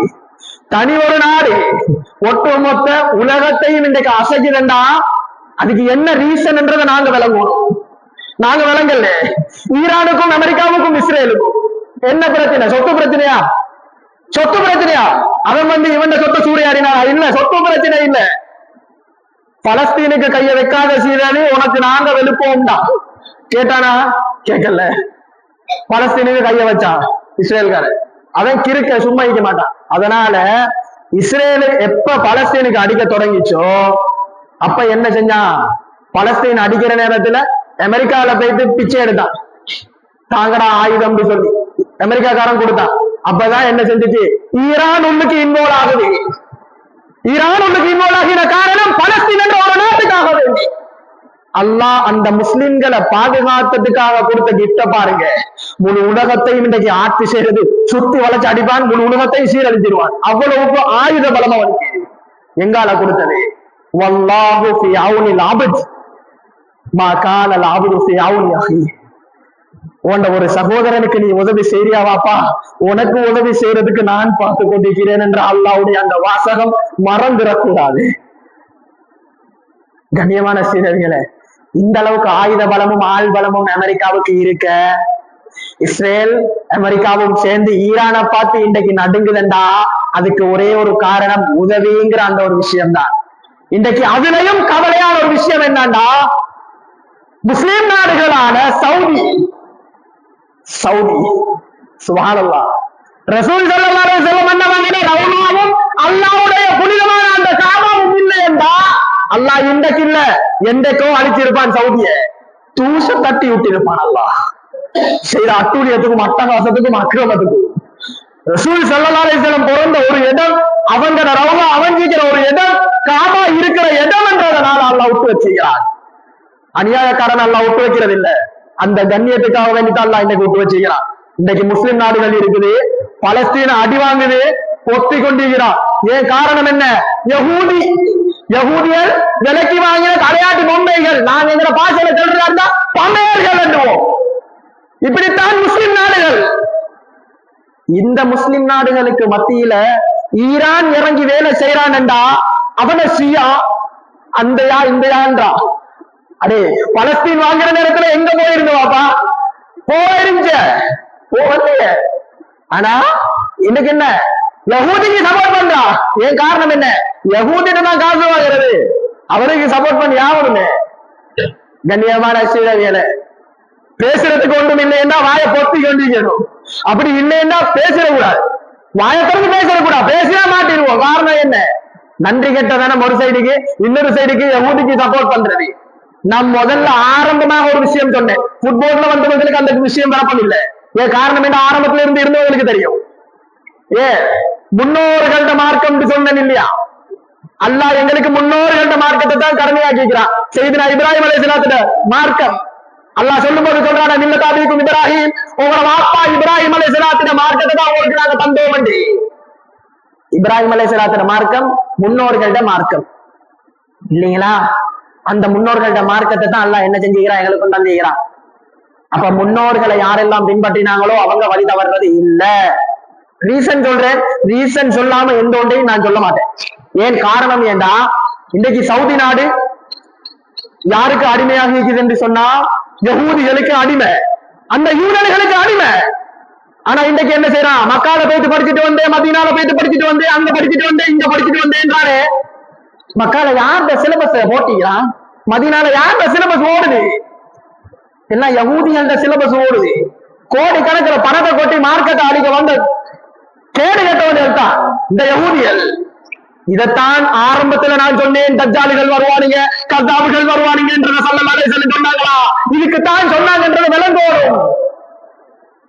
தனி ஒரு நாடு. ஒட்டுமொத்த உலகத்தையும் இன்றைக்கு அசைக்குதுண்டா, அதுக்கு என்ன ரீசன் என்றதை நாங்க விளங்குவோம். நாங்க விளங்கல. ஈரானுக்கும் அமெரிக்காவுக்கும் இஸ்ரேலுக்கும் என்ன பிரச்சனை? சொத்து பிரச்சனையா? சொத்து பிரச்சனையா? அவன் இவன் சொத்தை சூறையாடினா இல்ல, சொத்து பிரச்சனை இல்ல. பலஸ்தீனுக்கு கைய வைக்காத சீரழி உனக்கு நாங்க வெளுப்போம்டா கேட்டானா? கேட்கல. பலஸ்தீனுக்கு கைய வச்சான் இஸ்ரேல்காரன். அவன் கிறுக்க சும்மா இருக்க மாட்டான். அதனால இஸ்ரேல் எப்ப பலஸ்தீனுக்கு அடிக்க தொடங்கிச்சோ அப்ப என்ன செஞ்சான்? பலஸ்தீன் அடிக்கிற நேரத்துல அமெரிக்காவில போயிட்டு பிச்சை எடுத்தான். தாங்கடா ஆயுதம் சொல்லி அமெரிக்காக்காரன் கொடுத்தான். அப்பதான் என்ன செஞ்சுச்சு? ஈரான் உள்ளுக்கு இன்வால்வ் ஆகுது. ஈரான் உள்ளுக்கு இன்வால்வ் ஆகின காரணம் பலஸ்தீன் என்ற ஒரு நாட்டுக்காக வேண்டி. அல்லாஹ் அந்த முஸ்லிம்களை பாதுகாத்ததுக்காக கொடுத்த கிஃப்ட பாருங்க. முழு உலகத்தையும் இன்றைக்கு ஆட்சி செய்யறது, சுத்தி வளைச்சு அடிப்பான், முழு உலகத்தையும் சீரழிச்சிருவான். அவ்வளவுக்கு ஆயுத பலம் அவனுக்கு எங்கால கொடுத்தது? வல்லாஹு ஃபி அவுனில் அப்த் மா கானல் அப்து ஃபி அவுனி அஹி. உன்ன ஒரு சகோதரனுக்கு நீ உதவி செய்றியாவாப்பா, உனக்கு உதவி செய்யறதுக்கு நான் பார்த்து கொண்டிருக்கிறேன் என்ற அல்லாஹ்வுடைய அந்த வாசகம் மறந்துடக்கூடாது. கண்ணியமான சீரர்களே, இந்த அளவுக்கு ஆயுத பலமும் ஆள் பலமும் அமெரிக்காவுக்கு இருக்க, இஸ்ரேல் அமெரிக்காவும் சேர்ந்து ஈரானை பார்த்து இன்றைக்கு நடுங்குதண்டா, அதுக்கு ஒரே ஒரு காரணம் உதவிங்கிற அந்த ஒரு விஷயம்தான். இன்றைக்கு அதுலயும் கவலையான ஒரு விஷயம் என்னன்னா, முஸ்லிம் நாடுகளான சவுதி சுப்ஹானல்லாஹ், ரசூல் ஸல்லல்லாஹு அலைஹி வஸல்லம் என்னவாங்க, ரவுலாவும் அல்லாஹ்வுடைய புனிதமான அந்த காபாவும் இல்லை என்றா அல்லாஹ் இன்றைக்கு இல்ல என்றைக்கோ அழிச்சிருப்பான். சவுதிய தூச தட்டி விட்டிருப்பான். அல்லாஹ் செய்த அட்டூழியத்துக்கும் அட்டகாசத்துக்கும் அக்கிரமத்துக்கும். ரசூல் ஸல்லல்லாஹு அலைஹி வஸல்லம் பிறந்த ஒரு இடம், அவங்க ரவுலா அவஞ்சிக்கிற ஒரு இடம், காபா இருக்கிற இடம் என்றதனால அல்லாஹ் விட்டு வச்சுக்கிறான். அநியாயக்காரன் அல்லாஹ் விட்டு வைக்கிறது இல்ல, அந்த கண்ணியத்துக்காக வேண்டிட்டு அல்லாஹ் இன்னைக்கு விட்டு வச்சுக்கிறான். இன்னைக்கு முஸ்லிம் நாடுகள் இருக்குது, பலஸ்தீன அடி வாங்குது, பொத்தி கொண்டிருக்கிறான். ஏன் காரணம் என்ன? யகூதியர் விலைக்கு வாங்கின தலையாட்டு பொம்மைகள். நாங்க எங்க பாசையில சொல்றாருந்தா பம்மையர்கள் என்றுவோம். இப்படித்தான் முஸ்லிம் நாடுகள். இந்த முஸ்லிம் நாடுகளுக்கு மத்தியில ஈரான் இறங்கி வேலை செய்யறான் என்றா அவன ஷியா அந்தயா இந்தயான்றா. அடே, பலஸ்தீன் வாங்குற நேரத்துல எங்க போயிருந்தவாப்பா? போயிருந்த போகலைய. ஆனா இன்னைக்கு என்ன? யகூதிக்கு சப்போர்ட் பண்றா. ஏன் காரணம் என்ன? யகூதிட்டு தான் காசு வாங்குறது, அவருக்கு சப்போர்ட் பண்ணி ஆகணுமே. கண்ணியமான சீரவியலை பேசுறதுக்கு ஒன்றும் இல்லைன்னா வாயை பொத்தி கொண்டிருக்கணும். அப்படி இல்லைன்னா பேசிடக்கூடாது. வாயத்திறந்து பேசக்கூடாது, பேசினா மாட்டிடுவோம். காரணம் என்ன? நன்றி கெட்டதான ஒரு சைடுக்கு, இன்னொரு சைடுக்கு யஹூதிக்கு சப்போர்ட் பண்றது. நான் முதல்ல ஆரம்பமாக ஒரு விஷயம் சொன்னேன், ஃபுட்பால்ல வந்தவங்களுக்கு அந்த விஷயம் விளப்பம் இல்லை. ஏன் காரணம் என்ன? ஆரம்பத்துல இருந்து இருந்தவங்களுக்கு தெரியும். முன்னோர்கள்ட மார்க்கம் சொன்னேன் இல்லையா? அல்லாஹ் எங்களுக்கு முன்னோர்கள்ட மார்க்கத்தை தான் கடமையாக்கிக்கிறான். செய்தினா இப்ராஹிம் அலைஹிஸ்ஸலாத்தோட மார்க்கம் அல்லாஹ் சொல்லும் போது சொல்றான, மில்லதாபிக்கும் இப்ராஹிம், உங்களோட வாப்பா இப்ராஹிம் அலைஹிஸ்ஸலாத்தோட மார்க்கத்தை தான் உங்களுக்கு நாங்க தந்தோம். இப்ராஹிம் அலைஹிஸ்ஸலாத்தோட மார்க்கம் முன்னோர்கள்ட மார்க்கம் இல்லைங்களா? அந்த முன்னோர்கள்ட மார்க்கத்தை தான் அல்லாஹ் என்ன செஞ்சுக்கிறான்? எங்களுக்கும் தந்துக்கிறான். அப்ப முன்னோர்களை யாரெல்லாம் பின்பற்றினாங்களோ அவங்க வழி தவறுறது இல்ல. ரீசன் சொல்றேன், ரீசன் சொல்லாம எந்த ஒன்றையும் நான் சொல்ல மாட்டேன். ஏன் காரணம் ஏண்டா, இன்றைக்கு சவுதி நாடு யாருக்கு அடிமையாக இருக்குது என்று சொன்னா யஹூதிகளுக்கு அடிமை, அந்த யூதர்களுக்கு அடிமை. ஆனா இன்றைக்கு என்ன செய்யறான்? மக்கால போயிட்டு படிச்சுட்டு வந்தேன், மதீனால போயிட்டு படிச்சுட்டு வந்தேன், அங்க படிச்சுட்டு வந்தேன், இங்க படிச்சுட்டு வந்தேன்றாரு. மக்கால யார்ட சிலபஸ் போட்டிக்கிறான்? மதீனால யார்ட சிலபஸ் ஓடுது? எல்லாம் யஹூதிகளோட சிலபஸ் ஓடுது. கோடி கணக்கில் பணத்தை கொட்டி மார்க்கெட்டை அடிக்க வந்த கேடு கட்டவர்கள் தான் இந்த யஹூதிகள். இதைத்தான் ஆரம்பத்துல நான் சொன்னேன், தஜ்ஜாலிகள் வருவானுங்க, கத்தாபுகள் வருவானுங்க என்றதை ஸல்லல்லாஹு அலைஹி வஸல்லம் சொன்னாங்களா? இதுக்குத்தான் சொன்னாங்கன்றது விளங்கோடும்.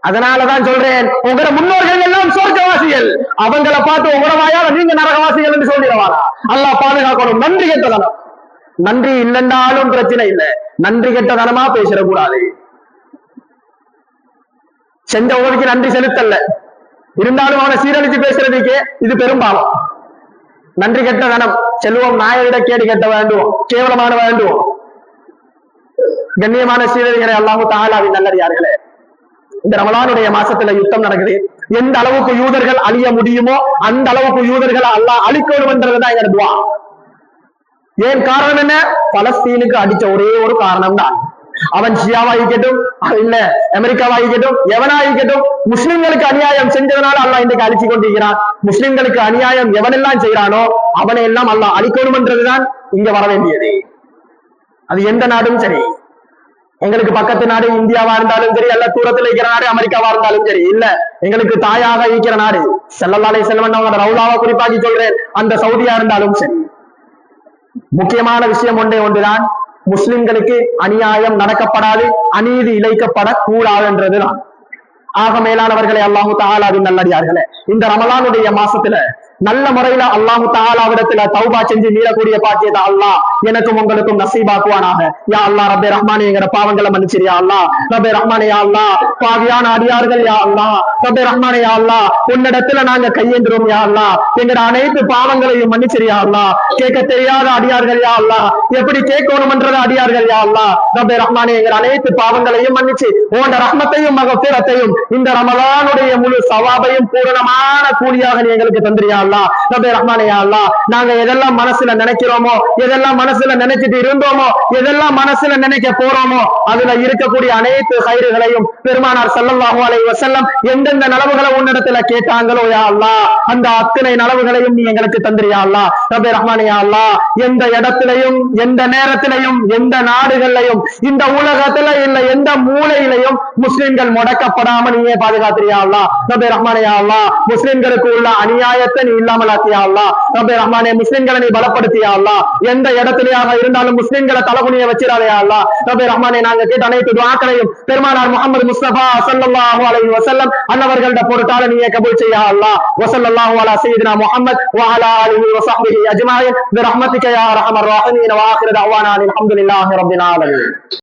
அதனாலதான் சொல்றேன், உங்களோட முன்னோர்கள் எல்லாம் சொர்க்கவாசிகள், அவங்களை பார்த்து உங்களோட வாயால நீங்க நரகவாசிகள் என்று சொல்லிடுவாரா? அல்லாஹ் பாதுகாக்கணும். நன்றி கெட்டதனம், நன்றி இல்லைன்னாலும் பிரச்சனை இல்லை, நன்றி கெட்டதனமா பேசிடக்கூடாது. செஞ்ச உதவிக்கு நன்றி செலுத்தல்ல, இருந்தாலும் அவனை சீரழிச்சு பேசுறதுக்கு இது பெரும்பாலும் நன்றி கெட்ட தனம். செல்வம் நாயவிட கேடு கெட்ட வேண்டுவோம், கேவலமான வேண்டுவோம். கண்ணியமான சீரழிகளை அல்லாஹு தஆலாவின் நல்லடியார்களே, இந்த ரமலானுடைய மாசத்துல யுத்தம் நடக்குது. எந்த அளவுக்கு யூதர்கள் அழிய முடியுமோ அந்த அளவுக்கு யூதர்கள் அல்லாஹ் அழிக்கணும் என்றதுதான் எங்க துஆ. ஏன் காரணம் என்ன? பலஸ்தீனுக்கு அடிச்ச ஒரே ஒரு காரணம் தான். அவன் ஷியாவாயிக்கட்டும், இல்ல அமெரிக்காவாயிக்கட்டும், எவனாயிக்கட்டும், முஸ்லிம்களுக்கு அநியாயம் செஞ்சதுனால அல்லாஹ் இன்றைக்கு அழிச்சு கொண்டிருக்கிறான். முஸ்லிம்களுக்கு அநியாயம் எவனெல்லாம் செய்யறானோ அவனை எல்லாம் அல்லாஹ் அழிக்கணும் என்றதுதான் இங்க வர வேண்டியது. அது எந்த நாடும் சரி, எங்களுக்கு பக்கத்து நாடு இந்தியாவா இருந்தாலும் சரி, அல்ல தூரத்துல இருக்கிற நாடு அமெரிக்காவா இருந்தாலும் சரி, இல்ல எங்களுக்கு தாயாக இருக்கிற நாடு ஸல்லல்லாஹு அலைஹி வஸல்லம் அவங்க ரவுலாவா குறிப்பாக்கி சொல்றேன், அந்த சவுதியா இருந்தாலும் சரி, முக்கியமான விஷயம் ஒன்றே ஒன்றுதான், முஸ்லிம்களுக்கு அநியாயம் நடக்கப்படாது, அநீதி இழைக்கப்படக்கூடாது என்றதுதான். ஆக மேலானவர்களே, அல்லாஹு தஆலாவின் நல்லடியார்களே, இந்த ரமலானுடைய மாசத்துல நல்ல முறையில அல்லாஹு தஆலாவிடத்துல தௌபா செஞ்சு மீறக்கூடிய பாக்கியத்தை அல்லாஹ் எனக்கும் உங்களுக்கும் நசீபாக்குவானாக. யா அல்லாஹ் ரப்பே ரஹ்மானே, எங்கட பாவங்களை மன்னிச்சிரு யா அல்லாஹ். ரப்பே ரஹ்மானே யா அல்லாஹ், பாவியான அடியார்கள் யா அல்லாஹ். ரப்பே ரஹ்மானே யா அல்லாஹ், உன்னிடத்துல நாங்க கையேந்துறோம் யா அல்லாஹ். எங்கட அனைத்து பாவங்களையும் மன்னிச்சிரு யா அல்லாஹ். கேட்க தெரியாத அடியார்கள் யா அல்லாஹ், எப்படி கேட்கணும்ன்றது அடியார்கள் யா அல்லாஹ். ரப்பே ரஹ்மானே, எங்கட அனைத்து பாவங்களையும் மன்னிச்சு உன்ட ரஹ்மத்தையும் மகஃபிரத்தையும் இந்த ரமலானுடைய முழு சவாபையும் பூரணமான கூலியாக நீ எங்களுக்கு தந்திரியா அல்லாஹ். ரப்பே ரஹ்மானே யா அல்லாஹ், நாங்க எதெல்லாம் மனசுல நினைக்கிறோமோ, எதெல்லாம் மனசுல நினைச்சிட்டு இருந்தோமோ, எதெல்லாம் மனசுல நினைக்க போறோமோ, அதுல இருக்கக்கூடிய அனைத்து கைறுகளையும் பெருமானார் ஸல்லல்லாஹு அலைஹி வஸல்லம் எந்தெந்த நலவுகளை உன்னிடத்துல கேட்டாங்களோ யா அல்லாஹ், அந்த அத்தனை நலவுகளையும் நீ எங்களுக்கு தந்திரியா அல்லாஹ். ரப்பே ரஹ்மானே யா அல்லாஹ், எந்த இடத்திலையும் எந்த நேரத்திலையும் எந்த நாடுகள்லையும் இந்த உலகத்துல இல்ல எந்த மூலையிலையும் முஸ்லிம்கள் முடக்கப்படாம நீயே பாதுகாத்திரியா அல்லாஹ். ரப்பே ரஹ்மானே யா அல்லாஹ், முஸ்லிம்களுக்கு உள்ள அநியாயத்தை நீ இல்லாமல் ஆக்கியா அல்லாஹ். ரப்பே ரஹ்மானே, முஸ்லிம்களை நீ பலப்படுத்தியா அல்லாஹ். எந்த இடத்திலேயாக இருந்தாலும் முஸ்லிம்களை தலகுனிய வச்சிராதயா அல்லாஹ். ரப்பே ரஹ்மானே, நாங்க கேட்ட அனைத்து துஆக்களையும் பெருமானார் முஹம்மது முஸ்தபா ஸல்லல்லாஹு அலைஹி வஸல்லம் அன்னவர்களோட பொருட்டால நீயே கபூல் செய்யா அல்லாஹ். வஸல்லல்லாஹு அலா சய்யிதினா முஹம்மத் வ அலா ஆலிஹி வ ஸஹ்பிஹி அஜ்மஈன் பிரஹ்மதிக யா அர்ஹமர் ராஹிமீன். வ ஆகிரு தஅவானா அல்ஹம்துலில்லாஹி ரப்பில் ஆலமீன்.